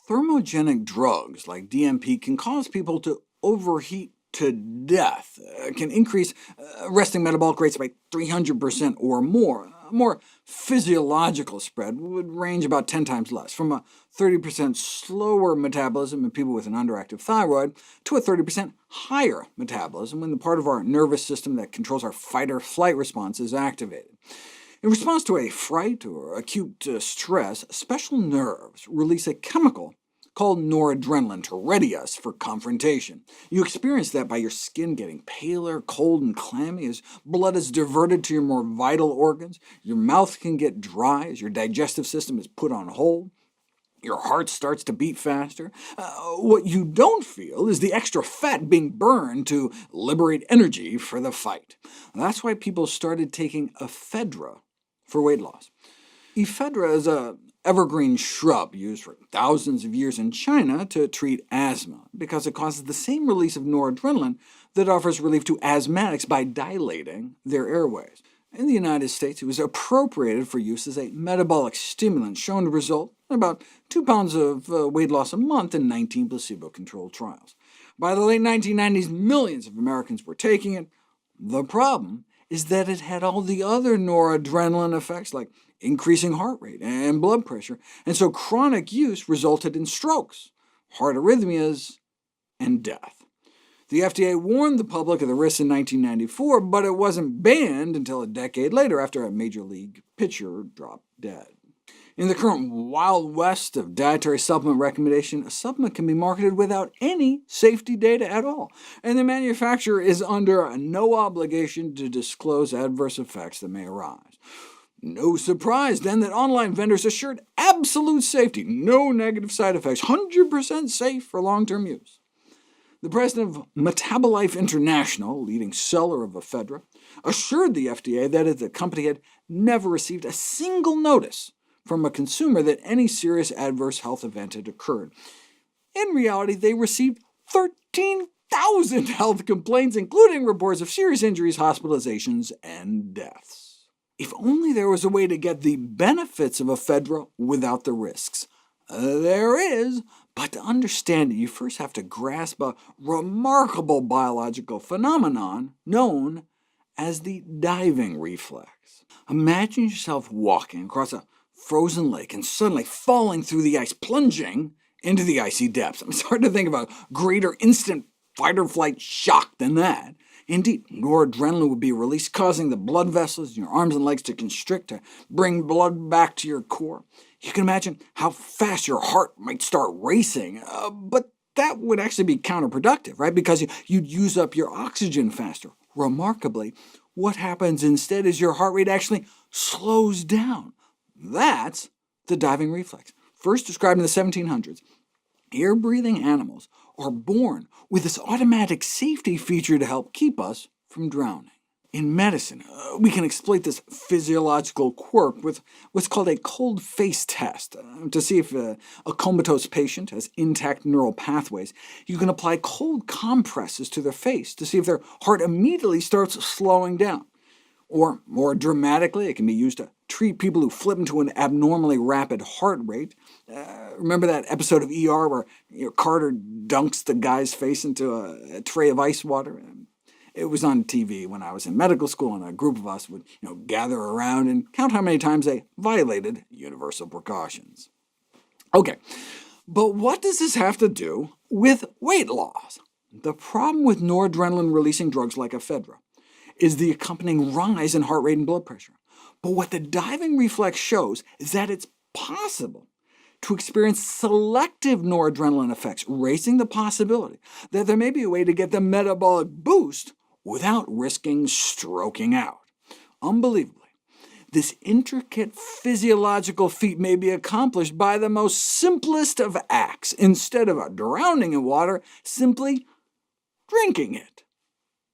Thermogenic drugs like DMP can cause people to overheat to death, can increase resting metabolic rates by 300% or more. A more physiological spread would range about 10 times less, from a 30% slower metabolism in people with an underactive thyroid to a 30% higher metabolism when the part of our nervous system that controls our fight-or-flight response is activated. In response to a fright or acute stress, special nerves release a chemical called noradrenaline to ready us for confrontation. You experience that by your skin getting paler, cold, and clammy as blood is diverted to your more vital organs. Your mouth can get dry as your digestive system is put on hold. Your heart starts to beat faster. What you don't feel is the extra fat being burned to liberate energy for the fight. That's why people started taking Ephedra for weight loss. Ephedra is an evergreen shrub used for thousands of years in China to treat asthma, because it causes the same release of noradrenaline that offers relief to asthmatics by dilating their airways. In the United States, it was appropriated for use as a metabolic stimulant, shown to result in about 2 pounds of weight loss a month in 19 placebo-controlled trials. By the late 1990s, millions of Americans were taking it. The problem is that it had all the other noradrenaline effects, like increasing heart rate and blood pressure, and so chronic use resulted in strokes, heart arrhythmias, and death. The FDA warned the public of the risks in 1994, but it wasn't banned until a decade later, after a Major League pitcher dropped dead. In the current Wild West of dietary supplement recommendation, a supplement can be marketed without any safety data at all, and the manufacturer is under no obligation to disclose adverse effects that may arise. No surprise, then, that online vendors assured absolute safety, no negative side effects, 100% safe for long-term use. The president of Metabolife International, leading seller of Ephedra, assured the FDA that the company had never received a single notice from a consumer that any serious adverse health event had occurred. In reality, they received 13,000 health complaints, including reports of serious injuries, hospitalizations, and deaths. If only there was a way to get the benefits of Ephedra without the risks. There is, but to understand it, you first have to grasp a remarkable biological phenomenon known as the diving reflex. Imagine yourself walking across a frozen lake and suddenly falling through the ice, plunging into the icy depths. It's hard to think of a greater instant fight-or-flight shock than that. Indeed, noradrenaline would be released, causing the blood vessels in your arms and legs to constrict to bring blood back to your core. You can imagine how fast your heart might start racing, but that would actually be counterproductive, right? Because you'd use up your oxygen faster. Remarkably, what happens instead is your heart rate actually slows down. That's the diving reflex, first described in the 1700s. Air-breathing animals are born with this automatic safety feature to help keep us from drowning. In medicine, we can exploit this physiological quirk with what's called a cold face test. To see if a comatose patient has intact neural pathways, you can apply cold compresses to their face to see if their heart immediately starts slowing down. Or, more dramatically, it can be used to treat people who flip into an abnormally rapid heart rate. Remember that episode of ER where Carter dunks the guy's face into a tray of ice water? It was on TV when I was in medical school, and a group of us would gather around and count how many times they violated universal precautions. OK, but what does this have to do with weight loss? The problem with noradrenaline-releasing drugs like Ephedra is the accompanying rise in heart rate and blood pressure. But what the diving reflex shows is that it's possible to experience selective noradrenaline effects, raising the possibility that there may be a way to get the metabolic boost without risking stroking out. Unbelievably, this intricate physiological feat may be accomplished by the most simplest of acts. Instead of drowning in water, simply drinking it.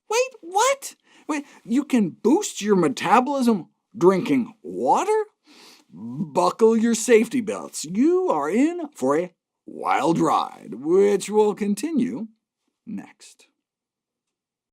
Wait, what? Wait, you can boost your metabolism drinking water? Buckle your safety belts. You are in for a wild ride, which will continue next.